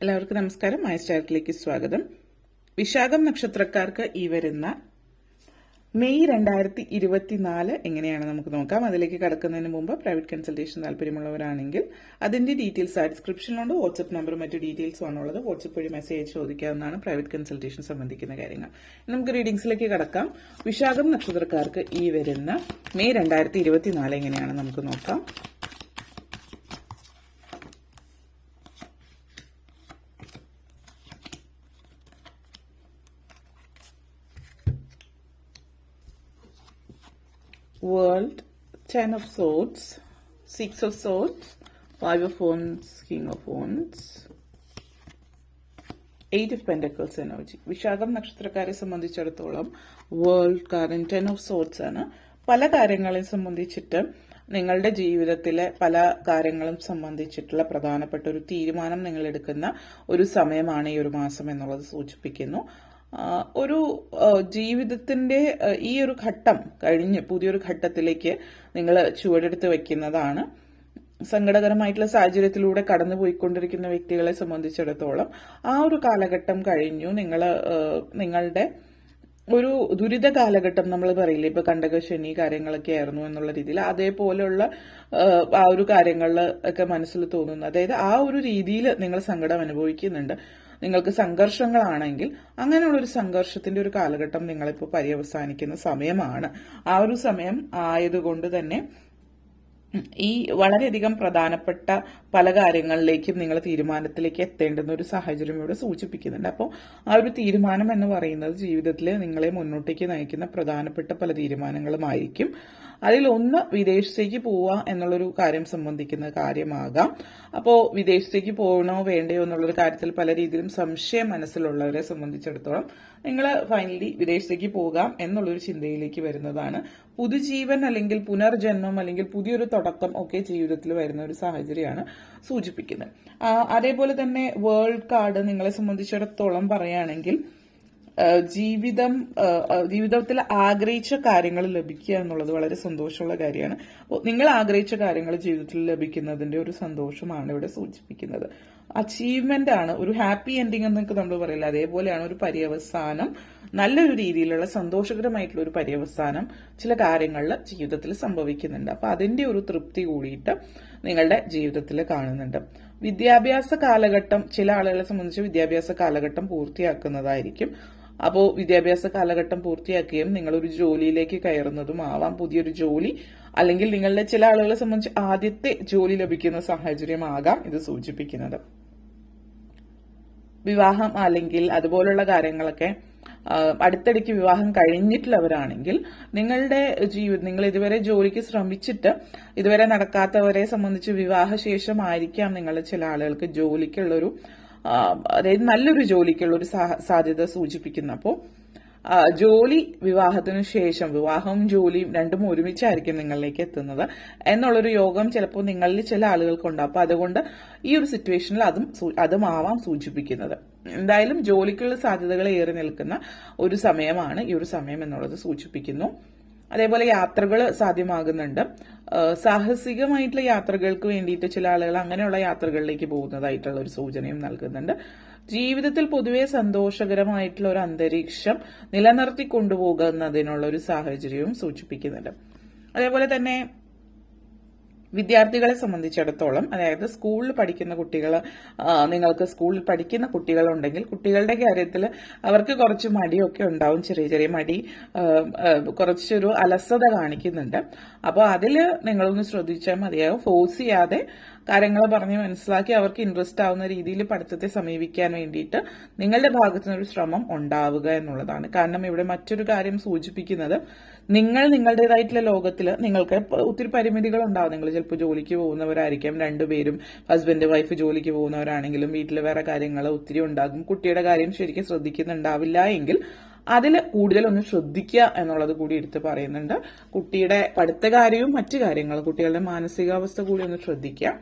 എല്ലാവർക്കും നമസ്കാരം. മൈസ്റ്റാർട്ടിലേക്ക് സ്വാഗതം. വിശാഖം നക്ഷത്രക്കാർക്ക് ഈ വരുന്ന മെയ് 2024 എങ്ങനെയാണ് നമുക്ക് നോക്കാം. അതിലേക്ക് കടക്കുന്നതിന് മുമ്പ് പ്രൈവറ്റ് കൺസൾട്ടേഷൻ താല്പര്യമുള്ളവരാണെങ്കിൽ അതിന്റെ ഡീറ്റെയിൽസ് ഡിസ്ക്രിപ്ഷനിലുണ്ട്. വാട്സ്ആപ്പ് നമ്പറും മറ്റു ഡീറ്റെയിൽസും ആണുള്ളത്. വാട്സ്ആപ്പ് വഴി മെസ്സേജ് ചോദിക്കാവുന്നതാണ് പ്രൈവറ്റ് കൺസൾട്ടേഷൻ സംബന്ധിക്കുന്ന കാര്യങ്ങൾ. നമുക്ക് റീഡിംഗ്സിലേക്ക് കടക്കാം. വിശാഖം നക്ഷത്രക്കാർക്ക് ഈ വരുന്ന മെയ് 2024 എങ്ങനെയാണ് നമുക്ക് നോക്കാം. World, 10 of Swords, 6 of Swords, 5 of Wands, King of Wands, 8 of Pentacles energy. വിശാഖം നക്ഷത്രക്കാരെ സംബന്ധിച്ചിടത്തോളം വേൾഡ് കാരൻ 10 of Swords ആണ്. പല കാര്യങ്ങളെ സംബന്ധിച്ചിട്ട് നിങ്ങളുടെ ജീവിതത്തിലെ പല കാര്യങ്ങളും സംബന്ധിച്ചിട്ടുള്ള പ്രധാനപ്പെട്ട ഒരു തീരുമാനം നിങ്ങൾ എടുക്കുന്ന ഒരു സമയമാണ് ഈ ഒരു മാസം എന്നുള്ളത് സൂചിപ്പിക്കുന്നു. ഒരു ജീവിതത്തിന്റെ ഈ ഒരു ഘട്ടം കഴിഞ്ഞ് പുതിയൊരു ഘട്ടത്തിലേക്ക് നിങ്ങൾ ചുവടെടുത്ത് വെക്കുന്നതാണ്. സങ്കടകരമായിട്ടുള്ള സാഹചര്യത്തിലൂടെ കടന്നുപോയിക്കൊണ്ടിരിക്കുന്ന വ്യക്തികളെ സംബന്ധിച്ചിടത്തോളം ആ ഒരു കാലഘട്ടം കഴിഞ്ഞു. നിങ്ങളുടെ ഒരു ദുരിത കാലഘട്ടം നമ്മൾ പറയില്ലേ, ഇപ്പൊ കണ്ടകശനി കാര്യങ്ങളൊക്കെ ആയിരുന്നു എന്നുള്ള രീതിയിൽ, അതേപോലെയുള്ള ആ ഒരു കാര്യങ്ങളിൽ ഒക്കെ മനസ്സിൽ തോന്നുന്നു. അതായത് ആ ഒരു രീതിയിൽ നിങ്ങൾ സങ്കടം അനുഭവിക്കുന്നുണ്ട്. നിങ്ങൾക്ക് സംഘർഷങ്ങളാണെങ്കിൽ അങ്ങനെയുള്ള ഒരു സംഘർഷത്തിന്റെ ഒരു കാലഘട്ടം നിങ്ങളിപ്പോൾ പര്യവസാനിക്കുന്ന സമയമാണ്. ആ ഒരു സമയം ആയതുകൊണ്ട് തന്നെ ഈ വളരെയധികം പ്രധാനപ്പെട്ട പല കാര്യങ്ങളിലേക്കും നിങ്ങൾ തീരുമാനത്തിലേക്ക് എത്തേണ്ടുന്ന ഒരു സാഹചര്യം ഇവിടെ സൂചിപ്പിക്കുന്നുണ്ട്. അപ്പോൾ ആ ഒരു തീരുമാനം എന്ന് പറയുന്നത് ജീവിതത്തിൽ നിങ്ങളെ മുന്നോട്ടേക്ക് നയിക്കുന്ന പ്രധാനപ്പെട്ട പല തീരുമാനങ്ങളുമായിരിക്കും. അതിലൊന്ന് വിദേശത്തേക്ക് പോവുക എന്നുള്ളൊരു കാര്യം സംബന്ധിക്കുന്ന കാര്യമാകാം. അപ്പോൾ വിദേശത്തേക്ക് പോകണോ വേണ്ടയോ എന്നുള്ളൊരു കാര്യത്തിൽ പല രീതിയിലും സംശയം മനസ്സിലുള്ളവരെ സംബന്ധിച്ചിടത്തോളം നിങ്ങൾ ഫൈനലി വിദേശത്തേക്ക് പോകാം എന്നുള്ളൊരു ചിന്തയിലേക്ക് വരുന്നതാണ്. പുതുജീവൻ അല്ലെങ്കിൽ പുനർജന്മം അല്ലെങ്കിൽ പുതിയൊരു തുടക്കം ഒക്കെ ജീവിതത്തിൽ വരുന്ന ഒരു സാഹചര്യമാണ് സൂചിപ്പിക്കുന്നത്. അതേപോലെ തന്നെ വേൾഡ് കാർഡ് നിങ്ങളെ സംബന്ധിച്ചിടത്തോളം പറയുകയാണെങ്കിൽ ജീവിതത്തിൽ ആഗ്രഹിച്ച കാര്യങ്ങൾ ലഭിക്കുക എന്നുള്ളത് വളരെ സന്തോഷമുള്ള കാര്യമാണ്. നിങ്ങൾ ആഗ്രഹിച്ച കാര്യങ്ങൾ ജീവിതത്തിൽ ലഭിക്കുന്നതിന്റെ ഒരു സന്തോഷമാണ് ഇവിടെ സൂചിപ്പിക്കുന്നത്. അച്ചീവ്മെന്റ് ആണ്, ഒരു ഹാപ്പി എൻഡിങ് എന്നൊക്കെ നമ്മൾ പറയില്ല, അതേപോലെയാണ് ഒരു പര്യവസാനം, നല്ലൊരു രീതിയിലുള്ള സന്തോഷകരമായിട്ടുള്ള ഒരു പര്യവസാനം ചില കാര്യങ്ങളിൽ ജീവിതത്തിൽ സംഭവിക്കുന്നുണ്ട്. അപ്പൊ അതിന്റെ ഒരു തൃപ്തി കൂടിയിട്ട് നിങ്ങളുടെ ജീവിതത്തിൽ കാണുന്നുണ്ട്. വിദ്യാഭ്യാസ കാലഘട്ടം ചില ആളുകളെ സംബന്ധിച്ച് വിദ്യാഭ്യാസ കാലഘട്ടം പൂർത്തിയാക്കുന്നതായിരിക്കും. അപ്പോൾ വിദ്യാഭ്യാസ കാലഘട്ടം പൂർത്തിയാക്കുകയും നിങ്ങളൊരു ജോലിയിലേക്ക് കയറുന്നതും ആവാം. പുതിയൊരു ജോലി അല്ലെങ്കിൽ നിങ്ങളുടെ ചില ആളുകളെ സംബന്ധിച്ച് ആദ്യത്തെ ജോലി ലഭിക്കുന്ന സാഹചര്യമാകാം ഇത് സൂചിപ്പിക്കുന്നത്. വിവാഹം അല്ലെങ്കിൽ അതുപോലുള്ള കാര്യങ്ങളൊക്കെ അടുത്തിടയ്ക്ക് വിവാഹം കഴിഞ്ഞിട്ടുള്ളവരാണെങ്കിൽ നിങ്ങൾ ഇതുവരെ ജോലിക്ക് ശ്രമിച്ചിട്ട് ഇതുവരെ നടക്കാത്തവരെ സംബന്ധിച്ച് വിവാഹശേഷമായിരിക്കാം നിങ്ങളുടെ ചില ആളുകൾക്ക് ജോലിക്കുള്ളൊരു അതായത് നല്ലൊരു ജോലിക്കുള്ള ഒരു സാധ്യത സൂചിപ്പിക്കുന്നു. അപ്പോൾ ജോലി വിവാഹത്തിനു ശേഷം വിവാഹവും ജോലിയും രണ്ടും ഒരുമിച്ചായിരിക്കും നിങ്ങളിലേക്ക് എത്തുന്നത് എന്നുള്ളൊരു യോഗം ചിലപ്പോൾ നിങ്ങളിൽ ചില ആളുകൾക്കുണ്ട്. അപ്പൊ അതുകൊണ്ട് ഈ ഒരു സിറ്റുവേഷനിൽ അതുമാവാം സൂചിപ്പിക്കുന്നത്. എന്തായാലും ജോലിക്കുള്ള സാധ്യതകൾ ഏറി നിൽക്കുന്ന ഒരു സമയമാണ് ഈ ഒരു സമയം എന്നുള്ളത് സൂചിപ്പിക്കുന്നു. അതേപോലെ യാത്രകൾ സാധ്യമാകുന്നുണ്ട്. സാഹസികമായിട്ടുള്ള യാത്രകൾക്ക് വേണ്ടിയിട്ട് ചില ആളുകൾ അങ്ങനെയുള്ള യാത്രകളിലേക്ക് പോകുന്നതായിട്ടുള്ള ഒരു സൂചനയും നൽകുന്നുണ്ട്. ജീവിതത്തിൽ പൊതുവെ സന്തോഷകരമായിട്ടുള്ള ഒരു അന്തരീക്ഷം നിലനിർത്തി കൊണ്ടുപോകുന്നതിനുള്ള ഒരു സാഹചര്യവും സൂചിപ്പിക്കുന്നുണ്ട്. അതേപോലെ തന്നെ വിദ്യാർത്ഥികളെ സംബന്ധിച്ചിടത്തോളം, അതായത് സ്കൂളിൽ പഠിക്കുന്ന കുട്ടികൾ, നിങ്ങൾക്ക് സ്കൂളിൽ പഠിക്കുന്ന കുട്ടികളുണ്ടെങ്കിൽ കുട്ടികളുടെ കാര്യത്തിൽ അവർക്ക് കുറച്ച് മടിയൊക്കെ ഉണ്ടാവും. ചെറിയ ചെറിയ മടി, കുറച്ചൊരു അലസത കാണിക്കുന്നുണ്ട്. അപ്പോൾ അതിൽ നിങ്ങളൊന്ന് ശ്രദ്ധിച്ചാൽ മതിയാകും. ഫോഴ്സ് ചെയ്യാതെ കാര്യങ്ങൾ പറഞ്ഞ് മനസ്സിലാക്കി അവർക്ക് ഇൻട്രസ്റ്റ് ആവുന്ന രീതിയിൽ പഠിത്തത്തെ സമീപിക്കാൻ വേണ്ടിയിട്ട് നിങ്ങളുടെ ഭാഗത്തു നിന്നൊരു ശ്രമം ഉണ്ടാവുക എന്നുള്ളതാണ്. കാരണം ഇവിടെ മറ്റൊരു കാര്യം സൂചിപ്പിക്കുന്നത് നിങ്ങളുടേതായിട്ടുള്ള ലോകത്തിൽ നിങ്ങൾക്ക് ഒത്തിരി പരിമിതികൾ ഉണ്ടാവും. നിങ്ങൾ ചിലപ്പോൾ ജോലിക്ക് പോകുന്നവരായിരിക്കാം, രണ്ടുപേരും ഹസ്ബൻഡ് വൈഫ് ജോലിക്ക് പോകുന്നവരാണെങ്കിലും വീട്ടിൽ വേറെ കാര്യങ്ങൾ ഒത്തിരി ഉണ്ടാകും. കുട്ടിയുടെ കാര്യം ശരിക്കും ശ്രദ്ധിക്കുന്നുണ്ടാവില്ല എങ്കിൽ അതിൽ കൂടുതലൊന്ന് ശ്രദ്ധിക്കുക എന്നുള്ളത് കൂടി എടുത്ത് പറയുന്നുണ്ട്. കുട്ടിയുടെ പഠിത്ത കാര്യവും മറ്റു കാര്യങ്ങളും കുട്ടികളുടെ മാനസികാവസ്ഥ കൂടി ഒന്ന് ശ്രദ്ധിക്കുക.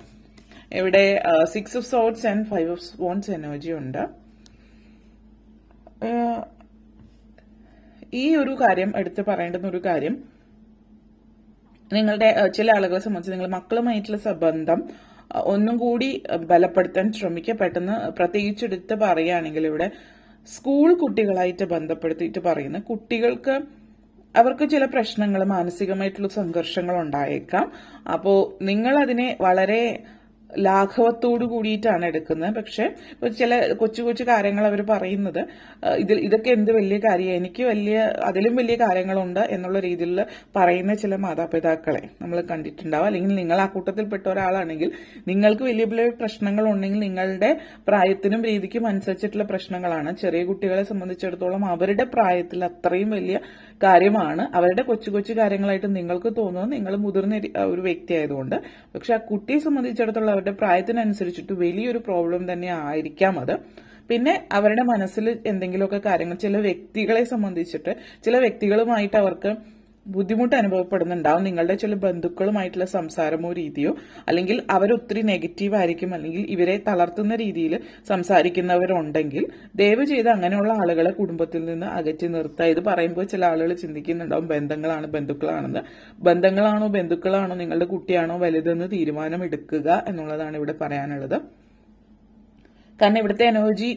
ഇവിടെ 6 of Swords and 5 of Wands energy ഉണ്ട്. ഈ ഒരു കാര്യം എടുത്ത് പറയേണ്ടുന്ന ഒരു കാര്യം, നിങ്ങളുടെ ചില ആളുകളെ സംബന്ധിച്ച് നിങ്ങൾ മക്കളുമായിട്ടുള്ള ബന്ധം ഒന്നും കൂടി ബലപ്പെടുത്താൻ ശ്രമിക്കുക. പെട്ടെന്ന് പ്രത്യേകിച്ച് എടുത്ത് പറയുകയാണെങ്കിൽ ഇവിടെ സ്കൂൾ കുട്ടികളായിട്ട് ബന്ധപ്പെടുത്തിയിട്ട് പറയുന്ന കുട്ടികൾക്ക് അവർക്ക് ചില പ്രശ്നങ്ങൾ, മാനസികമായിട്ടുള്ള സംഘർഷങ്ങൾ ഉണ്ടായേക്കാം. അപ്പോൾ നിങ്ങൾ അതിനെ വളരെ ലാഘവത്തോടു കൂടിയിട്ടാണ് എടുക്കുന്നത്. പക്ഷെ ചില കൊച്ചു കൊച്ചു കാര്യങ്ങൾ അവർ പറയുന്നത് ഇതൊക്കെ എന്ത് വലിയ കാര്യം, എനിക്ക് അതിലും വലിയ കാര്യങ്ങളുണ്ട് എന്നുള്ള രീതിയിൽ പറയുന്ന ചില മാതാപിതാക്കളെ നമ്മൾ കണ്ടിട്ടുണ്ടാവും. അല്ലെങ്കിൽ നിങ്ങൾ ആ കൂട്ടത്തിൽപ്പെട്ട ഒരാളാണെങ്കിൽ നിങ്ങൾക്ക് വലിയ വലിയ പ്രശ്നങ്ങൾ ഉണ്ടെങ്കിൽ നിങ്ങളുടെ പ്രായത്തിനും രീതിക്കും അനുസരിച്ചിട്ടുള്ള പ്രശ്നങ്ങളാണ്. ചെറിയ കുട്ടികളെ സംബന്ധിച്ചിടത്തോളം അവരുടെ പ്രായത്തിൽ അത്രയും വലിയ കാര്യമാണ്. അവരുടെ കൊച്ചു കൊച്ചു കാര്യങ്ങളായിട്ട് നിങ്ങൾക്ക് തോന്നുന്നത് നിങ്ങൾ മുതിർന്ന ഒരു വ്യക്തി ആയതുകൊണ്ട്. പക്ഷെ ആ കുട്ടിയെ സംബന്ധിച്ചിടത്തോളം അവരുടെ പ്രായത്തിനനുസരിച്ചിട്ട് വലിയൊരു പ്രോബ്ലം തന്നെ ആയിരിക്കാം അത്. പിന്നെ അവരുടെ മനസ്സിൽ എന്തെങ്കിലുമൊക്കെ കാര്യങ്ങൾ, ചില വ്യക്തികളെ സംബന്ധിച്ചിട്ട് ചില വ്യക്തികളുമായിട്ട് അവർക്ക് ബുദ്ധിമുട്ട് അനുഭവപ്പെടുന്നുണ്ടാവും. നിങ്ങളുടെ ചില ബന്ധുക്കളുമായിട്ടുള്ള സംസാരമോ രീതിയോ, അല്ലെങ്കിൽ അവരൊത്തിരി നെഗറ്റീവ് ആയിരിക്കും, അല്ലെങ്കിൽ ഇവരെ തളർത്തുന്ന രീതിയിൽ സംസാരിക്കുന്നവരുണ്ടെങ്കിൽ ദയവ് ചെയ്ത് അങ്ങനെയുള്ള ആളുകളെ കുടുംബത്തിൽ നിന്ന് അകറ്റി നിർത്തുക. ഇത് പറയുമ്പോൾ ചില ആളുകൾ ചിന്തിക്കുന്നുണ്ടാവും ബന്ധുക്കളാണെന്ന്. ബന്ധങ്ങളാണോ ബന്ധുക്കളാണോ നിങ്ങളുടെ കുട്ടിയാണോ വലുതെന്ന് തീരുമാനം എടുക്കുക എന്നുള്ളതാണ് ഇവിടെ പറയാനുള്ളത്. കാരണം ഇവിടുത്തെ എനർജി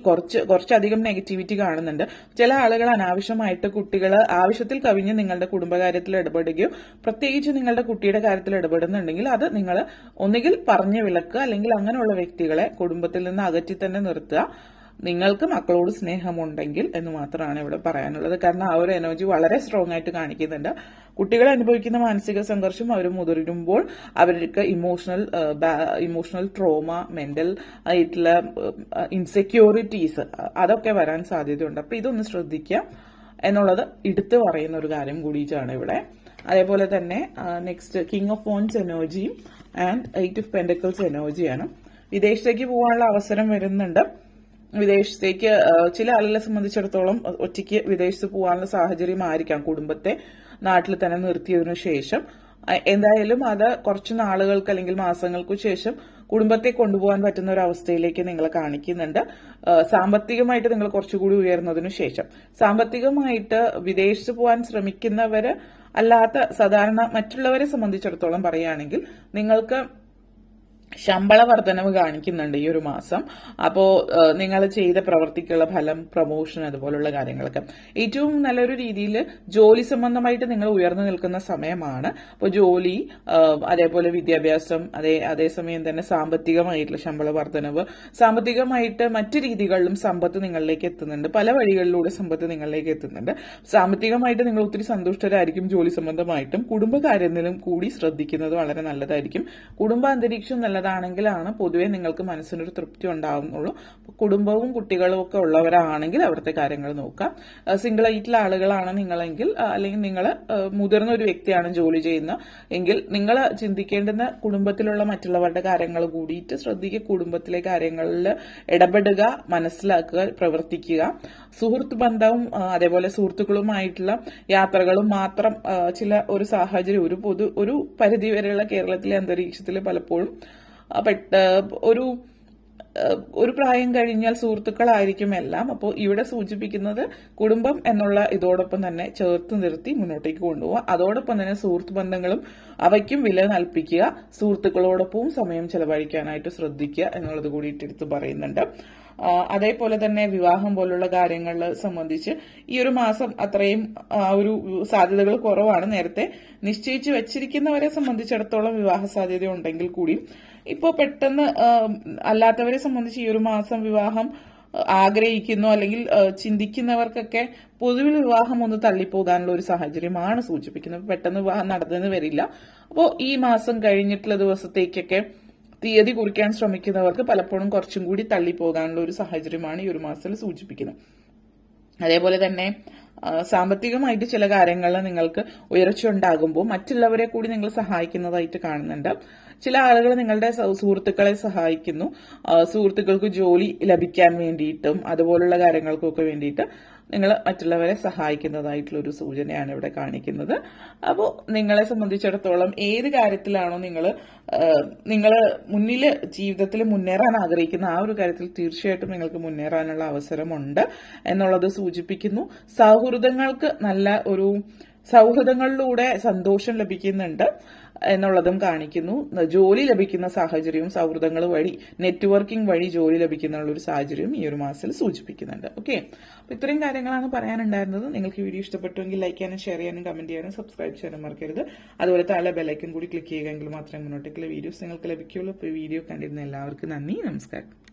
കുറച്ചധികം നെഗറ്റിവിറ്റി കാണുന്നുണ്ട്. ചില ആളുകൾ അനാവശ്യമായിട്ട് കുട്ടികൾ ആവശ്യത്തിൽ കവിഞ്ഞ് നിങ്ങളുടെ കുടുംബകാര്യത്തിൽ ഇടപെടുകയോ പ്രത്യേകിച്ച് നിങ്ങളുടെ കുട്ടിയുടെ കാര്യത്തിൽ ഇടപെടുന്നുണ്ടെങ്കിൽ അത് നിങ്ങൾ ഒന്നുകിൽ പറഞ്ഞു വിലക്കുക, അല്ലെങ്കിൽ അങ്ങനെയുള്ള വ്യക്തികളെ കുടുംബത്തിൽ നിന്ന് അകറ്റി തന്നെ നിർത്തുക. നിങ്ങൾക്ക് മക്കളോട് സ്നേഹമുണ്ടെങ്കിൽ എന്ന് മാത്രമാണ് ഇവിടെ പറയാനുള്ളത്. കാരണം ആ ഒരു എനർജി വളരെ സ്ട്രോങ് ആയിട്ട് കാണിക്കുന്നുണ്ട്. കുട്ടികൾ അനുഭവിക്കുന്ന മാനസിക സംഘർഷം അവർ മുതിരുമ്പോൾ അവർക്ക് ഇമോഷണൽ ട്രോമ, മെന്റൽ ആയിട്ടുള്ള ഇൻസെക്യൂരിറ്റീസ് അതൊക്കെ വരാൻ സാധ്യതയുണ്ട്. അപ്പൊ ഇതൊന്ന് ശ്രദ്ധിക്കുക എന്നുള്ളത് എടുത്തു പറയുന്ന ഒരു കാര്യം കൂടിയിട്ടാണ് ഇവിടെ. അതേപോലെ തന്നെ നെക്സ്റ്റ് കിങ് ഓഫ് വോൺസ് എനർജിയും ആൻഡ് 8 ഓഫ് പെന്റക്കിൾസ് എനർജിയാണ്. വിദേശത്തേക്ക് പോകാനുള്ള അവസരം വരുന്നുണ്ട്. വിദേശത്തേക്ക് ചില ആളുകളെ സംബന്ധിച്ചിടത്തോളം ഒറ്റയ്ക്ക് വിദേശത്ത് പോകാനുള്ള സാഹചര്യമായിരിക്കാം കുടുംബത്തെ നാട്ടിൽ തന്നെ നിർത്തിയതിനു ശേഷം. എന്തായാലും അത് കുറച്ച് നാളുകൾക്ക് അല്ലെങ്കിൽ മാസങ്ങൾക്ക് ശേഷം കുടുംബത്തെ കൊണ്ടുപോകാൻ പറ്റുന്ന ഒരു അവസ്ഥയിലേക്ക് നിങ്ങളെ കാണിക്കുന്നുണ്ട്. സാമ്പത്തികമായിട്ട് നിങ്ങൾ കുറച്ചുകൂടി ഉയർന്നതിനു ശേഷം. സാമ്പത്തികമായിട്ട് വിദേശത്ത് പോകാൻ ശ്രമിക്കുന്നവര് അല്ലാത്ത സാധാരണ മറ്റുള്ളവരെ സംബന്ധിച്ചിടത്തോളം പറയുകയാണെങ്കിൽ നിങ്ങൾക്ക് ശമ്പള വർധനവ് കാണിക്കുന്നുണ്ട് ഈ ഒരു മാസം. അപ്പോ നിങ്ങൾ ചെയ്ത പ്രവർത്തിക്കുള്ള ഫലം, പ്രൊമോഷൻ, അതുപോലുള്ള കാര്യങ്ങളൊക്കെ ഏറ്റവും നല്ലൊരു രീതിയിൽ ജോലി സംബന്ധമായിട്ട് നിങ്ങൾ ഉയർന്നു നിൽക്കുന്ന സമയമാണ്. അപ്പോൾ ജോലി, അതേപോലെ വിദ്യാഭ്യാസം, അതേസമയം തന്നെ സാമ്പത്തികമായിട്ടുള്ള ശമ്പള വർധനവ്, സാമ്പത്തികമായിട്ട് മറ്റു രീതികളിലും സമ്പത്ത് നിങ്ങളിലേക്ക് എത്തുന്നുണ്ട്. പല വഴികളിലൂടെ സമ്പത്ത് നിങ്ങളിലേക്ക് എത്തുന്നുണ്ട്. സാമ്പത്തികമായിട്ട് നിങ്ങൾ ഒത്തിരി സന്തുഷ്ടരായിരിക്കും. ജോലി സംബന്ധമായിട്ടും കുടുംബകാര്യത്തിലും കൂടി ശ്രദ്ധിക്കുന്നത് വളരെ നല്ലതായിരിക്കും. കുടുംബ അന്തരീക്ഷം നല്ലതാണെങ്കിലാണ് പൊതുവെ നിങ്ങൾക്ക് മനസ്സിനൊരു തൃപ്തി ഉണ്ടാവുന്നുള്ളൂ. കുടുംബവും കുട്ടികളും ഒക്കെ ഉള്ളവരാണെങ്കിൽ അവിടുത്തെ കാര്യങ്ങൾ നോക്കാം. സിംഗിൾ ആയിട്ടുള്ള ആളുകളാണ് നിങ്ങളെങ്കിൽ, അല്ലെങ്കിൽ നിങ്ങൾ മുതിർന്ന ഒരു വ്യക്തിയാണ് ജോലി ചെയ്യുന്ന എങ്കിൽ നിങ്ങൾ ചിന്തിക്കേണ്ടുന്ന കുടുംബത്തിലുള്ള മറ്റുള്ളവരുടെ കാര്യങ്ങൾ കൂടിയിട്ട് ശ്രദ്ധിക്കുക. കുടുംബത്തിലെ കാര്യങ്ങളിൽ ഇടപെടുക, മനസ്സിലാക്കുക, പ്രവർത്തിക്കുക. സുഹൃത്ത് ബന്ധവും അതേപോലെ സുഹൃത്തുക്കളുമായിട്ടുള്ള യാത്രകളും മാത്രം ഒരു സാഹചര്യം, ഒരു പരിധിവരെയുള്ള കേരളത്തിലെ അന്തരീക്ഷത്തിൽ പലപ്പോഴും ഒരു പ്രായം കഴിഞ്ഞാൽ സുഹൃത്തുക്കളായിരിക്കും എല്ലാം. അപ്പോൾ ഇവിടെ സൂചിപ്പിക്കുന്നത് കുടുംബം എന്നുള്ള ഇതോടൊപ്പം തന്നെ ചേർത്ത് നിർത്തി മുന്നോട്ടേക്ക് കൊണ്ടുപോവുക. അതോടൊപ്പം തന്നെ സുഹൃത്ത് ബന്ധങ്ങളും അവയ്ക്കും വില കൽപ്പിക്കുക. സുഹൃത്തുക്കളോടൊപ്പവും സമയം ചെലവഴിക്കാനായിട്ട് ശ്രദ്ധിക്കുക എന്നുള്ളത് കൂടിയിട്ട് എടുത്ത് പറയുന്നുണ്ട്. അതേപോലെ തന്നെ വിവാഹം പോലുള്ള കാര്യങ്ങളെ സംബന്ധിച്ച് ഈ ഒരു മാസം അത്രയും ഒരു സാധ്യതകൾ കുറവാണ്. നേരത്തെ നിശ്ചയിച്ച് വെച്ചിരിക്കുന്നവരെ സംബന്ധിച്ചിടത്തോളം വിവാഹ സാധ്യത ഉണ്ടെങ്കിൽ കൂടിയും ഇപ്പോൾ പെട്ടെന്ന് അല്ലാത്തവരെ സംബന്ധിച്ച് ഈ ഒരു മാസം വിവാഹം ആഗ്രഹിക്കുന്നു അല്ലെങ്കിൽ ചിന്തിക്കുന്നവർക്കൊക്കെ പൊതുവിൽ വിവാഹം ഒന്ന് തള്ളിപ്പോകാനുള്ള ഒരു സാഹചര്യമാണ് സൂചിപ്പിക്കുന്നത്. പെട്ടെന്ന് വിവാഹം നടന്നെന്ന് വരില്ല. അപ്പോൾ ഈ മാസം കഴിഞ്ഞിട്ടുള്ള ദിവസത്തേക്കൊക്കെ തീയതി കുറിക്കാൻ ശ്രമിക്കുന്നവർക്ക് പലപ്പോഴും കുറച്ചും കൂടി തള്ളിപ്പോകാനുള്ള ഒരു സാഹചര്യമാണ് ഈ ഒരു മാസത്തിൽ സൂചിപ്പിക്കുന്നത്. അതേപോലെ തന്നെ സാമ്പത്തികമായിട്ട് ചില കാര്യങ്ങളിൽ നിങ്ങൾക്ക് ഉയർച്ച ഉണ്ടാകുമ്പോൾ മറ്റുള്ളവരെ കൂടി നിങ്ങൾ സഹായിക്കുന്നതായിട്ട് കാണുന്നുണ്ട്. ചില ആളുകൾ നിങ്ങളുടെ സുഹൃത്തുക്കളെ സഹായിക്കുന്നു. സുഹൃത്തുക്കൾക്ക് ജോലി ലഭിക്കാൻ വേണ്ടിയിട്ടും അതുപോലുള്ള കാര്യങ്ങൾക്കൊക്കെ വേണ്ടിയിട്ട് നിങ്ങൾ മറ്റുള്ളവരെ സഹായിക്കുന്നതായിട്ടുള്ള ഒരു സൂചനയാണ് ഇവിടെ കാണിക്കുന്നത്. അപ്പോൾ നിങ്ങളെ സംബന്ധിച്ചിടത്തോളം ഏത് കാര്യത്തിലാണോ നിങ്ങൾ മുന്നിൽ ജീവിതത്തിൽ മുന്നേറാൻ ആഗ്രഹിക്കുന്ന ആ ഒരു കാര്യത്തിൽ തീർച്ചയായിട്ടും നിങ്ങൾക്ക് മുന്നേറാനുള്ള അവസരമുണ്ട് എന്നുള്ളത് സൂചിപ്പിക്കുന്നു. സൗഹൃദങ്ങളിലൂടെ സന്തോഷം ലഭിക്കുന്നുണ്ട്. എന്നുള്ളതും കാണിക്കുന്നു. ജോലി ലഭിക്കുന്ന സാഹചര്യവും സൗഹൃദങ്ങൾ വഴി നെറ്റ്വർക്കിംഗ് വഴി ജോലി ലഭിക്കുന്ന ഒരു സാഹചര്യവും ഈ ഒരു മാസത്തിൽ സൂചിപ്പിക്കുന്നുണ്ട്. ഓക്കെ, അപ്പൊ ഇത്രയും കാര്യങ്ങളാണ് പറയാനുണ്ടായിരുന്നത്. നിങ്ങൾക്ക് വീഡിയോ ഇഷ്ടപ്പെട്ടുവെങ്കിൽ ലൈക്ക് ചെയ്യാനും ഷെയർ ചെയ്യാനും കമന്റ് ചെയ്യാനും സബ്സ്ക്രൈബ് ചെയ്യാനും മറക്കരുത്. അതുപോലെ താഴെ ബെല്ലൈക്കൻ കൂടി ക്ലിക്ക് ചെയ്യുകയെങ്കിൽ മാത്രമേ മുന്നോട്ടേക്കുള്ള വീഡിയോസ് നിങ്ങൾക്ക് ലഭിക്കുകയുള്ളൂ. അപ്പോൾ വീഡിയോ കണ്ടിരുന്ന എല്ലാവർക്കും നന്ദി, നമസ്കാരം.